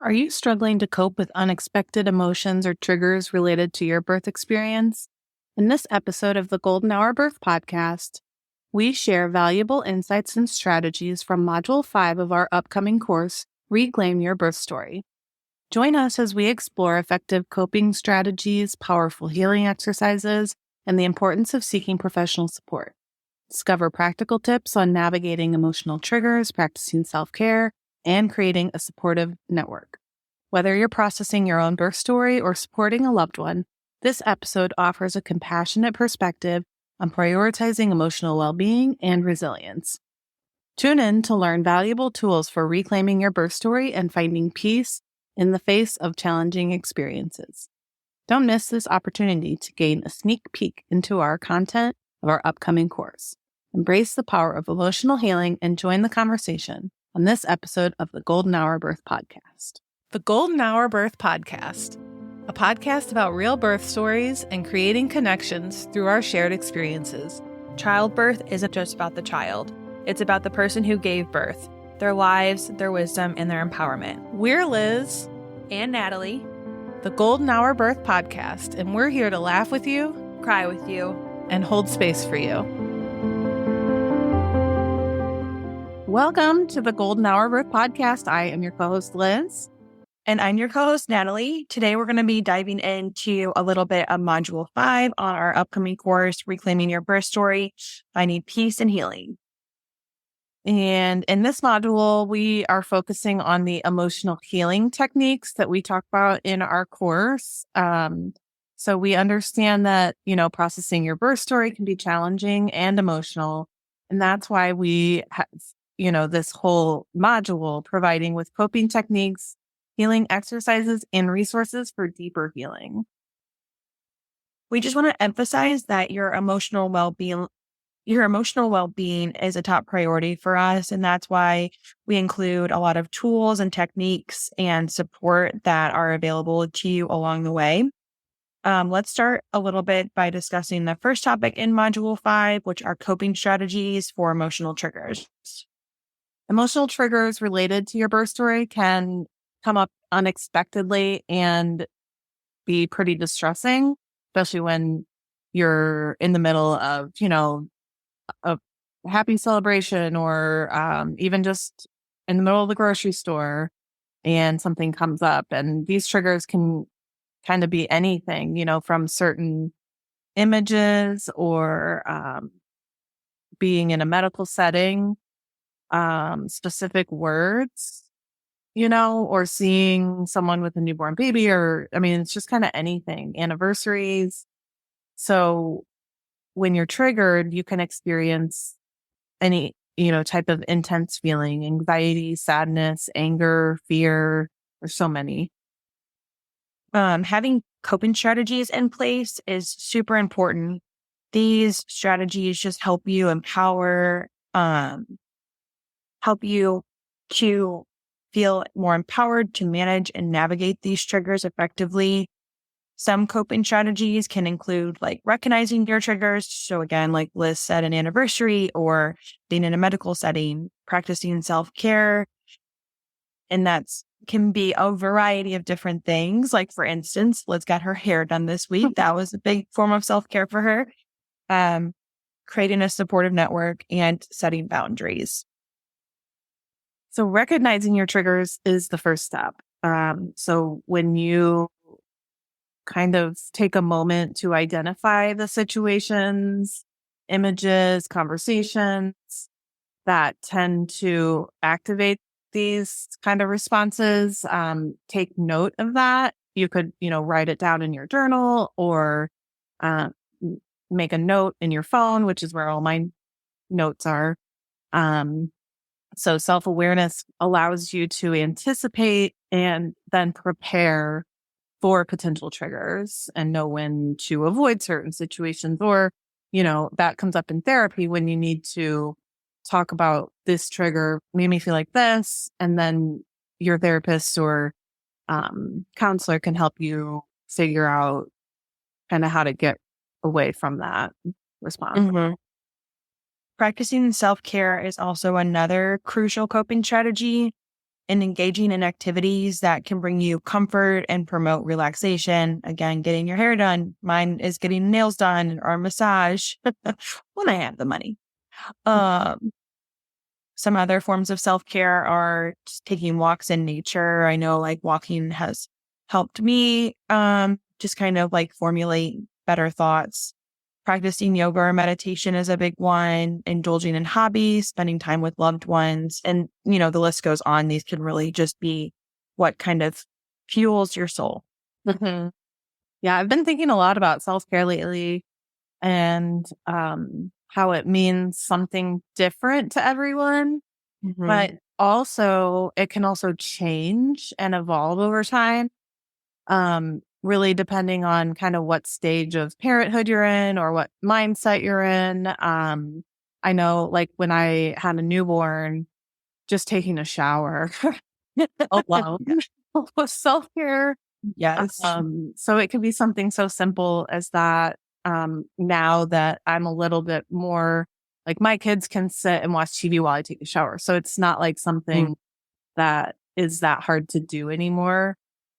Are you struggling to cope with unexpected emotions or triggers related to your birth experience? In this episode of the Golden Hour Birth Podcast, we share valuable insights and strategies from Module 5 of our upcoming course, Reclaim Your Birth Story. Join us as we explore effective coping strategies, powerful healing exercises, and the importance of seeking professional support. Discover practical tips on navigating emotional triggers, practicing self-care, and creating a supportive network. Whether you're processing your own birth story or supporting a loved one, this episode offers a compassionate perspective on prioritizing emotional well-being and resilience. Tune in to learn valuable tools for reclaiming your birth story and finding peace in the face of challenging experiences. Don't miss this opportunity to gain a sneak peek into our content of our upcoming course. Embrace the power of emotional healing and join the conversation on this episode of the Golden Hour Birth Podcast. The Golden Hour Birth Podcast, a podcast about real birth stories and creating connections through our shared experiences. Childbirth isn't just about the child. It's about the person who gave birth, their lives, their wisdom, and their empowerment. We're Liz and Natalie, the Golden Hour Birth Podcast, and we're here to laugh with you, cry with you, and hold space for you. Welcome to the Golden Hour Birth Podcast. I am your co-host, Liz. And I'm your co-host, Natalie. Today, we're going to be diving into a little bit of Module 5 on our upcoming course, Reclaiming Your Birth Story, Finding Peace and Healing. And in this module, we are focusing on the emotional healing techniques that we talk about in our course. So we understand that, processing your birth story can be challenging and emotional. And that's why we have, this whole module providing with coping techniques, healing exercises, and resources for deeper healing. We just want to emphasize that your emotional well-being is a top priority for us. And that's why we include a lot of tools and techniques and support that are available to you along the way. Let's start a little bit by discussing the first topic in Module 5, which are coping strategies for emotional triggers. Emotional triggers related to your birth story can come up unexpectedly and be pretty distressing, especially when you're in the middle of, a happy celebration or even just in the middle of the grocery store and something comes up. And these triggers can kind of be anything, from certain images or being in a medical setting, specific words, or seeing someone with a newborn baby it's just kind of anything, anniversaries. So when you're triggered, you can experience any, type of intense feeling, anxiety, sadness, anger, fear. There's so many. Having coping strategies in place is super important. These strategies just help you help you to feel more empowered to manage and navigate these triggers effectively. Some coping strategies can include recognizing your triggers. So again, like Liz said, an anniversary or being in a medical setting, practicing self-care. And that's can be a variety of different things. Like for instance, Liz got her hair done this week. That was a big form of self-care for her. Creating a supportive network and setting boundaries. So recognizing your triggers is the first step. So when you kind of take a moment to identify the situations, images, conversations that tend to activate these kind of responses, take note of that. You could, write it down in your journal or make a note in your phone, which is where all my notes are. So self-awareness allows you to anticipate and then prepare for potential triggers and know when to avoid certain situations. Or, that comes up in therapy when you need to talk about this trigger made me feel like this. And then your therapist or counselor can help you figure out kind of how to get away from that response. Mm-hmm. Practicing self-care is also another crucial coping strategy. and engaging in activities that can bring you comfort and promote relaxation. Again, getting your hair done. Mine is getting nails done or a massage when I have the money. Some other forms of self-care are just taking walks in nature. I know like walking has helped me just kind of like formulate better thoughts. Practicing yoga or meditation is a big one. Indulging in hobbies, spending time with loved ones. And, the list goes on. These can really just be what kind of fuels your soul. Mm-hmm. Yeah, I've been thinking a lot about self-care lately and how it means something different to everyone. Mm-hmm. But also, it can also change and evolve over time. Really depending on kind of what stage of parenthood you're in or what mindset you're in. I know like when I had a newborn, just taking a shower alone was self-care. Yes. So it could be something so simple as that. Now that I'm a little bit more like my kids can sit and watch TV while I take a shower. So it's not like something that is that hard to do anymore.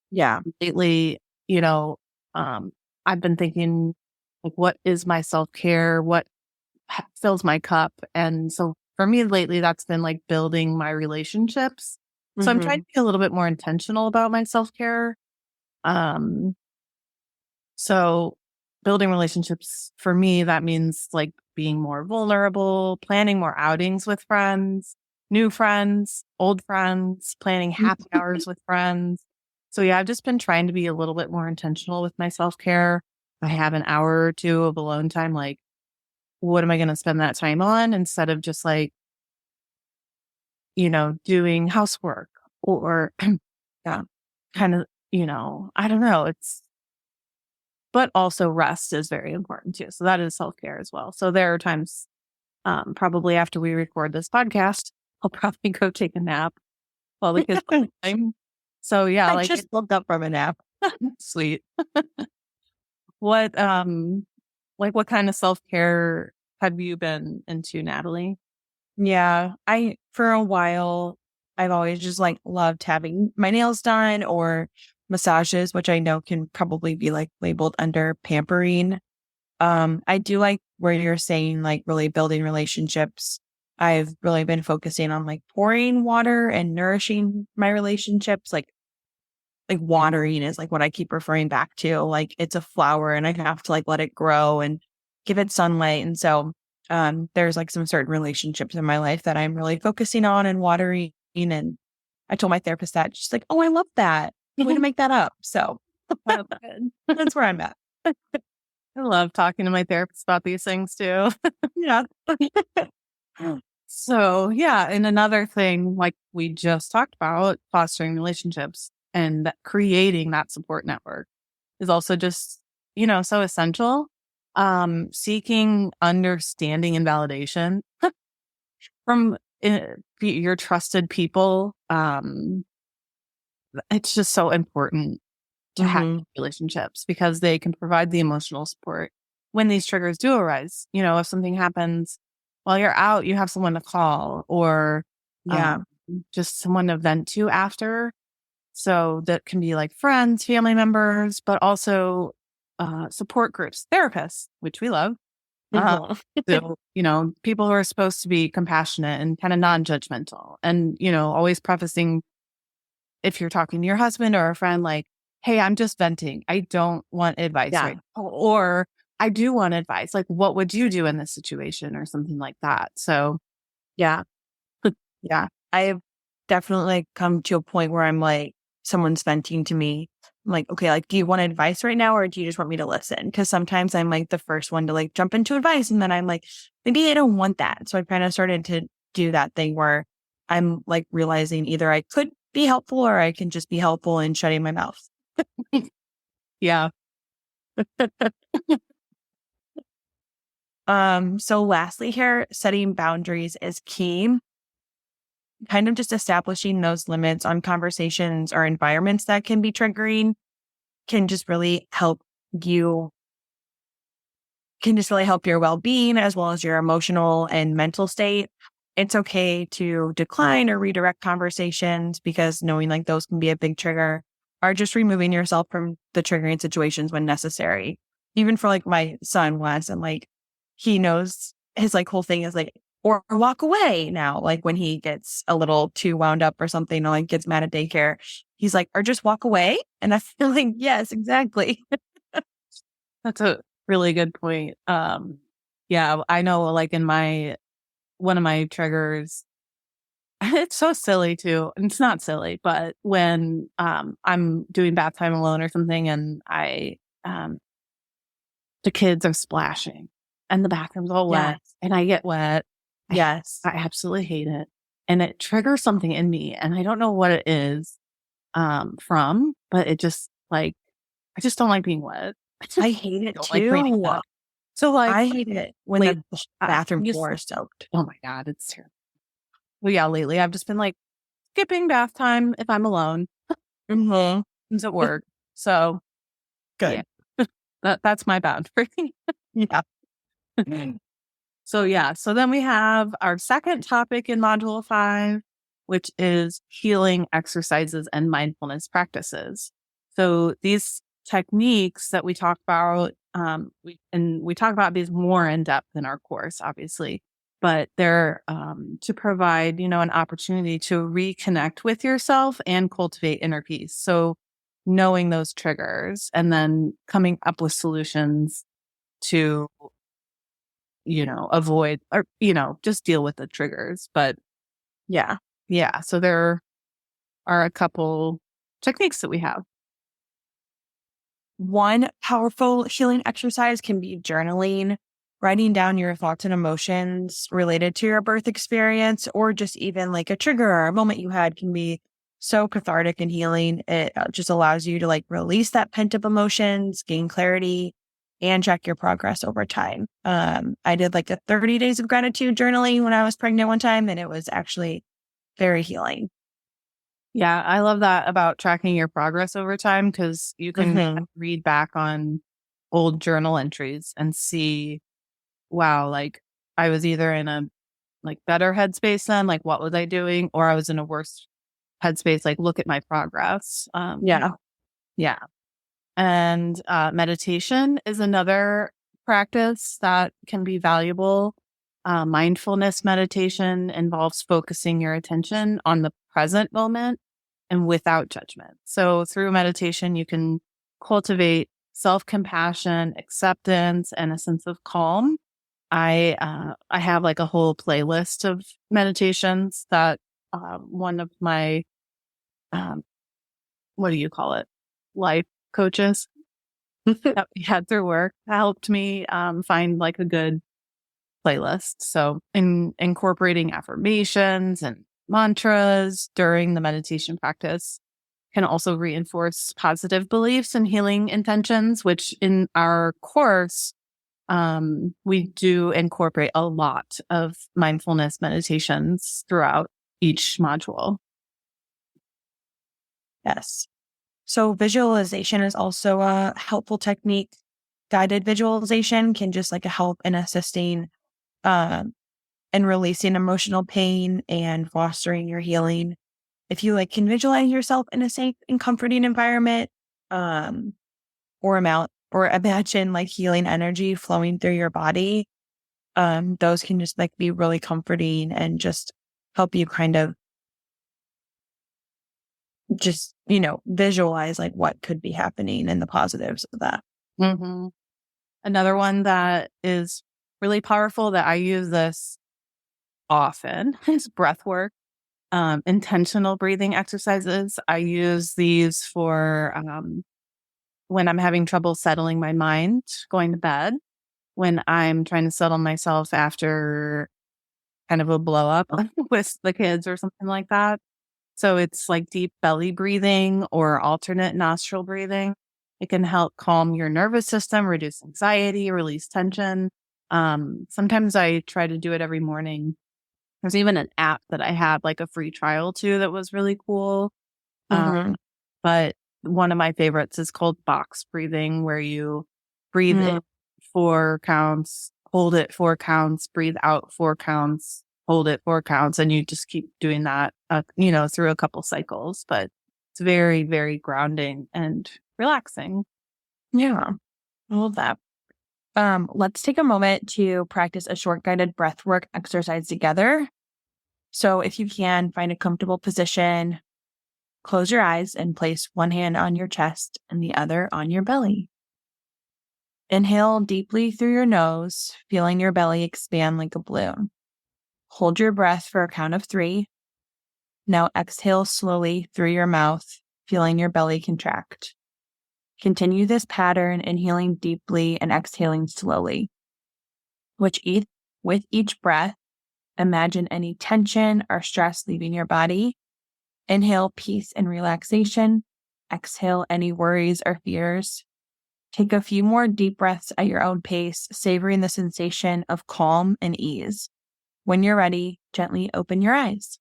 Yeah. Lately, I've been thinking like, what is my self-care? What fills my cup? And so for me lately, that's been like building my relationships. So I'm trying to be a little bit more intentional about my self-care. Um, so building relationships for me, that means like being more vulnerable, planning more outings with friends, new friends, old friends, planning happy hours with friends. So yeah, I've just been trying to be a little bit more intentional with my self-care. I have an hour or two of alone time. Like, what am I going to spend that time on instead of just like, doing housework or yeah, kind of, I don't know. But also rest is very important too. So that is self-care as well. So there are times, probably after we record this podcast, I'll probably go take a nap while the kids are playing. So yeah, I just woke up from a nap. sweet. What, what kind of self-care have you been into, Natalie? Yeah. For a while, I've always just like loved having my nails done or massages, which I know can probably be like labeled under pampering. I do like where you're saying like really building relationships. I've really been focusing on like pouring water and nourishing my relationships. Like watering is like what I keep referring back to. Like it's a flower and I have to like let it grow and give it sunlight. And so there's like some certain relationships in my life that I'm really focusing on and watering. And I told my therapist that she's like, oh, I love that. Way to make that up. So Oh, good. that's where I'm at. I love talking to my therapist about these things too. Yeah. So yeah, and another thing, like we just talked about, fostering relationships and creating that support network is also just, so essential. Seeking understanding and validation from your trusted people. It's just so important to have relationships because they can provide the emotional support when these triggers do arise. If something happens while you're out, you have someone to call or Yeah. just someone to vent to after. So that can be like friends, family members, but also support groups, therapists, which we love. So, people who are supposed to be compassionate and kind of non-judgmental and, always prefacing if you're talking to your husband or a friend, like, hey, I'm just venting. I don't want advice right now. Or I do want advice. Like, what would you do in this situation or something like that? So, Yeah. Yeah. I've definitely come to a point where I'm like, someone's venting to me. I'm like, okay, like, do you want advice right now or do you just want me to listen? Because sometimes I'm like the first one to like jump into advice. And then I'm like, maybe I don't want that. So I've kind of started to do that thing where I'm like realizing either I could be helpful or I can just be helpful in shutting my mouth. yeah. So lastly here, setting boundaries is key. Kind of just establishing those limits on conversations or environments that can be triggering can just really help you, can just really help your well-being as well as your emotional and mental state. it's okay to decline or redirect conversations because knowing like those can be a big trigger, or just removing yourself from the triggering situations when necessary. Even for like my son once, and like he knows his like whole thing is like, or walk away now. Like when he gets a little too wound up or something, or like gets mad at daycare, he's like, or just walk away. And I feel like, yes, exactly. That's a really good point. Yeah, I know like in one of my triggers, it's so silly too. And it's not silly, but when I'm doing bath time alone or something and um the kids are splashing and the bathroom's all wet Yes. and I get wet, Yes. I absolutely hate it. And it triggers something in me and I don't know what it is but it just like I just don't like being wet. I just I hate it don't like cleaning too. up. So like I hate it when late the bathroom just floor is soaked. oh my God, it's terrible. Well, yeah, lately I've just been like skipping bath time if I'm alone. Mm-hmm. It's at work. So yeah, Good. that's my boundary. Yeah. So yeah, so then we have our second topic in module 5, which is healing exercises and mindfulness practices. So these techniques that we talk about, we talk about these more in depth in our course, obviously, but they're to provide, an opportunity to reconnect with yourself and cultivate inner peace. So knowing those triggers and then coming up with solutions to avoid or, just deal with the triggers. But Yeah. yeah, so there are a couple techniques that we have. One powerful healing exercise can be journaling, writing down your thoughts and emotions related to your birth experience, or just even like a trigger or a moment you had can be so cathartic and healing. It just allows you to like release that pent up emotions, gain clarity, and track your progress over time. I did like a 30 days of gratitude journaling when I was pregnant one time, and it was actually very healing. Yeah, I love that about tracking your progress over time because you can Mm-hmm. read back on old journal entries and see, wow, like I was either in a like better headspace then, like what was I doing, or I was in a worse headspace, like look at my progress. Yeah. Yeah. And meditation is another practice that can be valuable. Mindfulness meditation involves focusing your attention on the present moment and without judgment. So through meditation, you can cultivate self-compassion, acceptance, and a sense of calm. I have like a whole playlist of meditations that one of my um, what do you call it? Life coaches that we had through work helped me find like a good playlist. So incorporating affirmations and mantras during the meditation practice can also reinforce positive beliefs and healing intentions, which in our course, we do incorporate a lot of mindfulness meditations throughout each module. Yes. So visualization is also a helpful technique. Guided visualization can just like help in assisting um, and releasing emotional pain and fostering your healing. If you like can visualize yourself in a safe and comforting environment, um, or imagine like healing energy flowing through your body, those can just like be really comforting and just help you kind of just, visualize like what could be happening and the positives of that. Mm-hmm. Another one that is really powerful that I use this often is breath work. Intentional breathing exercises. I use these for when I'm having trouble settling my mind, going to bed, when I'm trying to settle myself after kind of a blow up with the kids or something like that. So it's like deep belly breathing or alternate nostril breathing. It can help calm your nervous system, reduce anxiety, release tension. Sometimes I try to do it every morning. There's even an app that I had like a free trial to that was really cool. Um, Mm-hmm. but one of my favorites is called box breathing, where you breathe in 4 counts, hold it 4 counts, breathe out 4 counts, hold it 4 counts and you just keep doing that, through a couple cycles. But it's very, very grounding and relaxing. Yeah, I love that. Let's take a moment to practice a short guided breathwork exercise together. So if you can, find a comfortable position, close your eyes, and place one hand on your chest and the other on your belly. Inhale deeply through your nose, feeling your belly expand like a balloon. Hold your breath for a count of 3. Now exhale slowly through your mouth, feeling your belly contract. Continue this pattern, inhaling deeply and exhaling slowly. With each breath, imagine any tension or stress leaving your body. Inhale peace and relaxation. Exhale any worries or fears. Take a few more deep breaths at your own pace, savoring the sensation of calm and ease. When you're ready, gently open your eyes.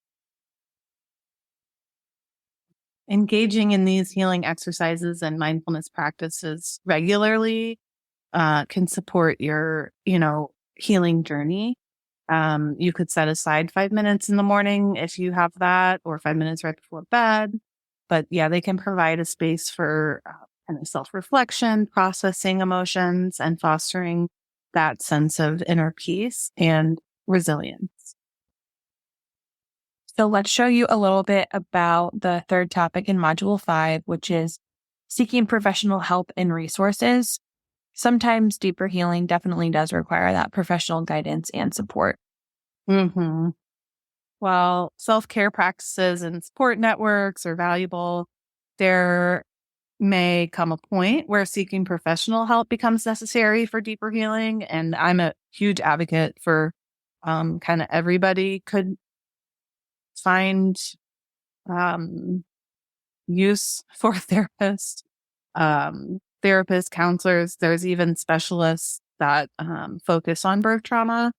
Engaging in these healing exercises and mindfulness practices regularly can support your, healing journey. You could set aside 5 minutes in the morning if you have that, or 5 minutes right before bed. But yeah, they can provide a space for kind of self-reflection, processing emotions, and fostering that sense of inner peace and resilience. So let's show you a little bit about the third topic in Module 5, which is seeking professional help and resources. Sometimes deeper healing definitely does require that professional guidance and support. Mm-hmm. While self-care practices and support networks are valuable, there may come a point where seeking professional help becomes necessary for deeper healing. And I'm a huge advocate for kind of everybody could find use for therapists, counselors. There's even specialists that focus on birth trauma.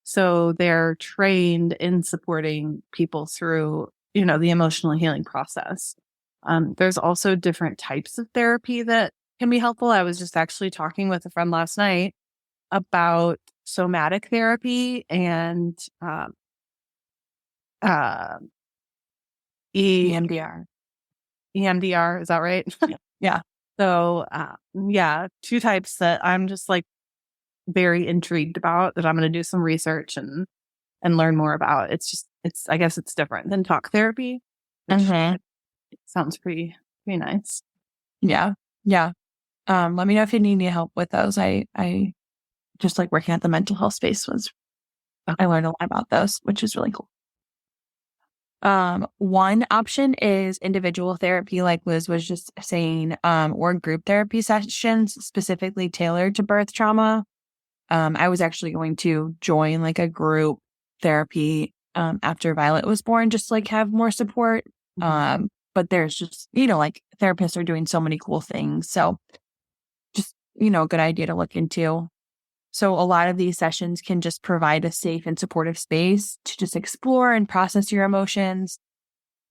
So they're trained in supporting people through, the emotional healing process. There's also different types of therapy that can be helpful. I was just actually talking with a friend last night about somatic therapy and uh, EMDR. EMDR. Is that right? Yeah. So, yeah, 2 types that I'm just like very intrigued about that I'm going to do some research and learn more about. I guess it's different than talk therapy, which sounds pretty nice. Yeah. Yeah. Let me know if you need any help with those. I just like working at the mental health space I learned a lot about those, which is really cool. One option is individual therapy, like Liz was just saying, or group therapy sessions specifically tailored to birth trauma. I was actually going to join like a group therapy after Violet was born, just like have more support. But there's just, like therapists are doing so many cool things. So just, a good idea to look into. So a lot of these sessions can just provide a safe and supportive space to just explore and process your emotions.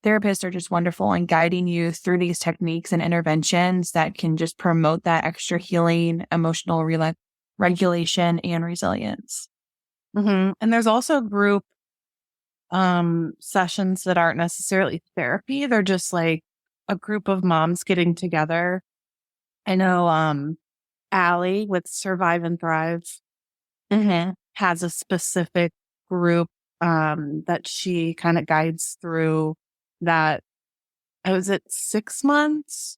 Therapists are just wonderful in guiding you through these techniques and interventions that can just promote that extra healing, emotional regulation, and resilience. And there's also group sessions that aren't necessarily therapy. They're just like a group of moms getting together. I know Allie with Survive and Thrive has a specific group that she kind of guides through that. Was it 6 months?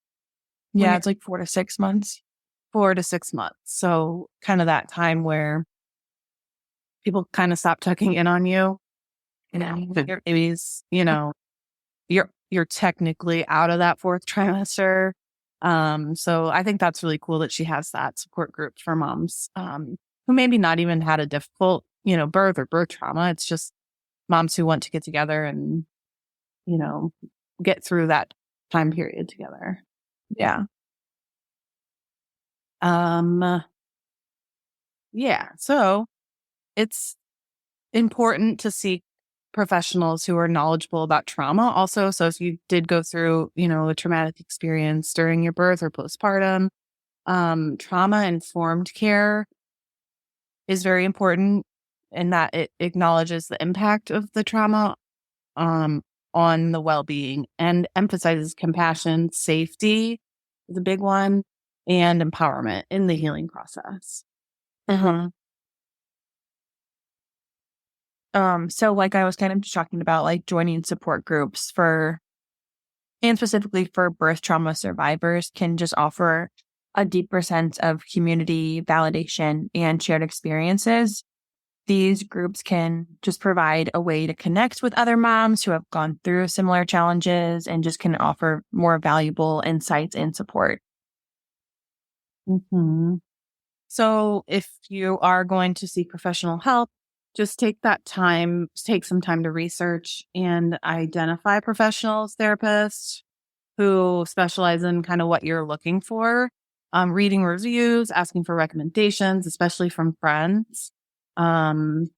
Yeah, it's like 4 to 6 months. 4 to 6 months. So kind of that time where people kind of stop checking in on you. Your babies, you're technically out of that 4th trimester. So I think that's really cool that she has that support group for moms who maybe not even had a difficult, birth or birth trauma. It's just moms who want to get together and, get through that time period together. Yeah. Yeah. So it's important to seek professionals who are knowledgeable about trauma also. So if you did go through, a traumatic experience during your birth or postpartum, trauma-informed care is very important. in that it acknowledges the impact of the trauma on the well-being and emphasizes compassion, safety is a big one, and empowerment in the healing process. Mm-hmm. So like I was kind of just talking about, like joining support groups and specifically for birth trauma survivors can just offer a deeper sense of community validation and shared experiences. These groups can just provide a way to connect with other moms who have gone through similar challenges and just can offer more valuable insights and support. Mm-hmm. So if you are going to seek professional help, just take some time to research and identify professionals, therapists who specialize in kind of what you're looking for. Reading reviews, asking for recommendations, especially from friends and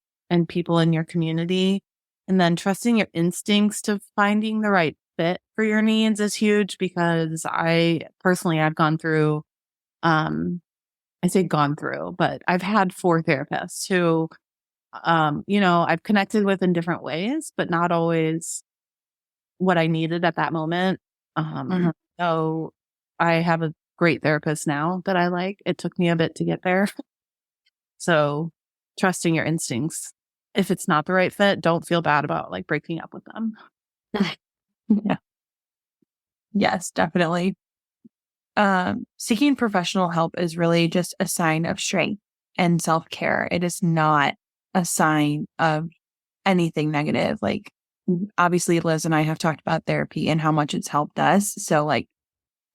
people in your community. And then trusting your instincts to finding the right fit for your needs is huge, because I've gone through, I say gone through, but I've had 4 therapists who, I've connected with in different ways, but not always what I needed at that moment. Mhm. So I have a great therapist now that I like. It took me a bit to get there. So trusting your instincts. If it's not the right fit, don't feel bad about like breaking up with them. Yeah. Yes, definitely. Seeking professional help is really just a sign of strength and self-care. It is not a sign of anything negative. Like, obviously, Liz and I have talked about therapy and how much it's helped us. So, like,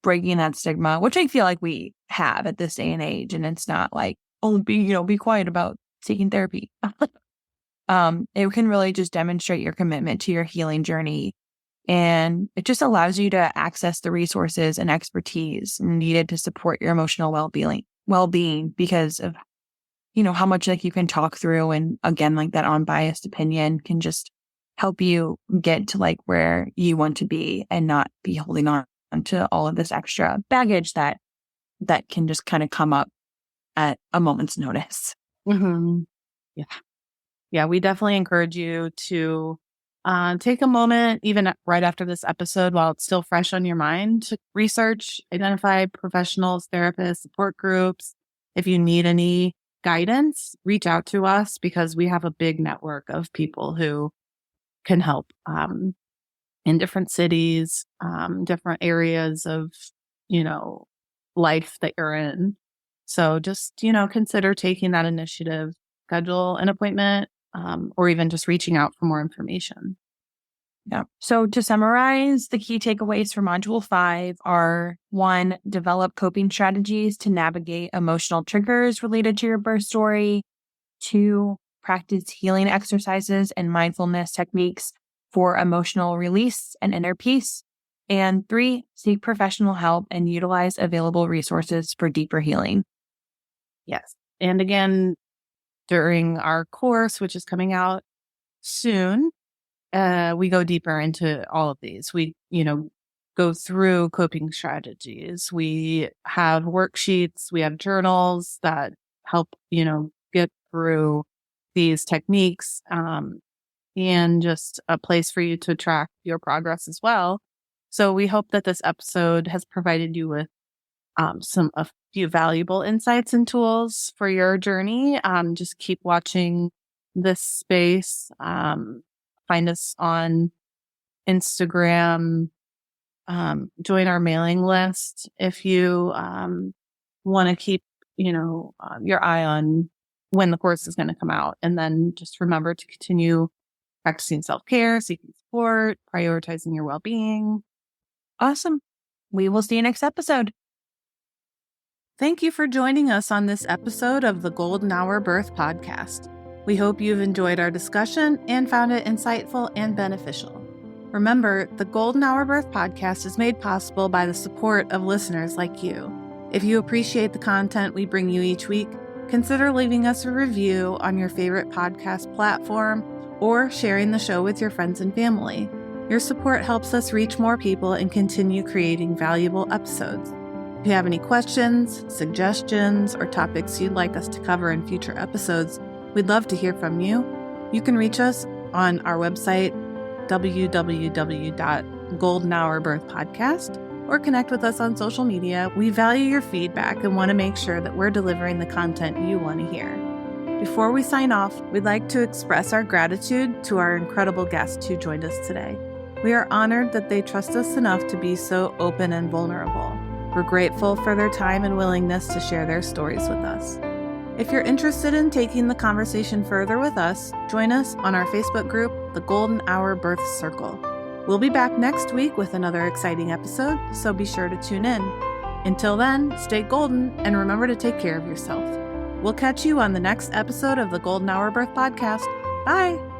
breaking that stigma, which I feel like we have at this day and age, and it's not like, oh, be quiet about seeking therapy. It can really just demonstrate your commitment to your healing journey. And it just allows you to access the resources and expertise needed to support your emotional well-being because of, how much like you can talk through. And again, like that unbiased opinion can just help you get to like where you want to be and not be holding on to all of this extra baggage that can just kind of come up at a moment's notice. Mm-hmm. Yeah. Yeah. We definitely encourage you to take a moment, even right after this episode, while it's still fresh on your mind, to research, identify professionals, therapists, support groups. If you need any guidance, reach out to us, because we have a big network of people who can help in different cities, different areas of, life that you're in. So just, consider taking that initiative, schedule an appointment, or even just reaching out for more information. Yeah. So to summarize, the key takeaways for Module 5 are: 1, develop coping strategies to navigate emotional triggers related to your birth story. 2, practice healing exercises and mindfulness techniques for emotional release and inner peace. And 3, seek professional help and utilize available resources for deeper healing. Yes. And again, during our course, which is coming out soon, we go deeper into all of these. We, go through coping strategies. We have worksheets, we have journals that help, get through these techniques, and just a place for you to track your progress as well. So we hope that this episode has provided you with a few valuable insights and tools for your journey. Just keep watching this space. Find us on Instagram. Join our mailing list if you want to keep, your eye on when the course is going to come out. And then just remember to continue practicing self-care, seeking support, prioritizing your well-being. Awesome. We will see you next episode. Thank you for joining us on this episode of the Golden Hour Birth Podcast. We hope you've enjoyed our discussion and found it insightful and beneficial. Remember, the Golden Hour Birth Podcast is made possible by the support of listeners like you. If you appreciate the content we bring you each week, consider leaving us a review on your favorite podcast platform or sharing the show with your friends and family. Your support helps us reach more people and continue creating valuable episodes. If you have any questions, suggestions, or topics you'd like us to cover in future episodes, We'd love to hear from you. You can reach us on our website, www.goldenhourbirthpodcast, or connect with us on social media. We value your feedback and want to make sure that we're delivering the content you want to hear. Before we sign off, we'd like to express our gratitude to our incredible guests who joined us today. We are honored that they trust us enough to be so open and vulnerable. We're grateful for their time and willingness to share their stories with us. If you're interested in taking the conversation further with us, join us on our Facebook group, The Golden Hour Birth Circle. We'll be back next week with another exciting episode, so be sure to tune in. Until then, stay golden and remember to take care of yourself. We'll catch you on the next episode of the Golden Hour Birth Podcast. Bye!